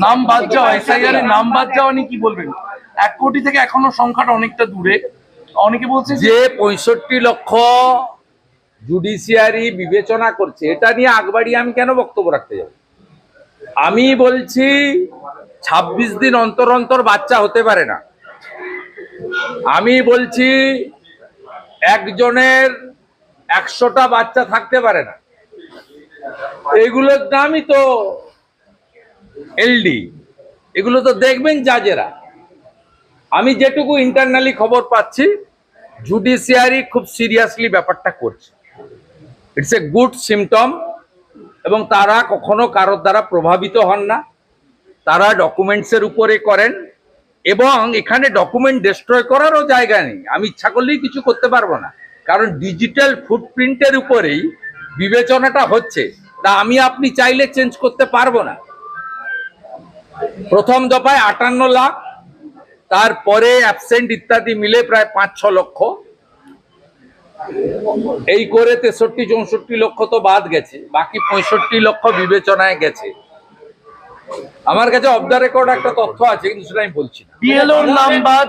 নাম বাদ যাওয়া, এসআইআর এর নাম বাদ যাওয়া নিয়ে কি বলবেন? 1 কোটি থেকে এখনো সংখ্যাটা অনেকটা দূরে। অনেকে বলছে যে 65 লক্ষ জুডিশিয়ারি বিবেচনা করছে, এটা নিয়ে আগবাড়িয়ে আমি কেন বক্তব্য রাখতে যাব? আমি বলছি 26 দিন অন্তর অন্তর বাচ্চা হতে পারে না। আমি বলছি একজনের 100টা বাচ্চা থাকতে পারে না। এগুলোর নামই তো এলডি। এগুলো তো দেখবেন জাজেরা। আমি যেটুকু ইন্টারনালি খবর পাচ্ছি, জুডিশিয়ারি খুব সিরিয়াসলি ব্যাপারটা করছে। It's a good symptom. এবং তারা কখনো কারোর দ্বারা প্রভাবিত হন না। তারা ডকুমেন্টসের উপরে করেন এবং এখানে ডকুমেন্ট ডিস্ট্রয় করারও জায়গা নেই। আমি ইচ্ছা করলেই কিছু করতে পারবো না, কারণ ডিজিটাল ফুটপ্রিন্টের উপরেই বিবেচনাটা হচ্ছে। তা আমি আপনি চাইলে চেঞ্জ করতে পারবো না। প্রথম দফায় 58 লাখ, তারপরে অ্যাবসেন্ট ইত্যাদি মিলে প্রায় 5-6 লক্ষ, এই করে 63-64 লক্ষ তো বাদ গেছে। বাকি 65 লক্ষ বিবেচনায় গেছে। আমার কাছে অফ দ্য রেকর্ড একটা তথ্য আছে, কিন্তু সেটা আমি বলছি না। বিএলওর নাম বাদ,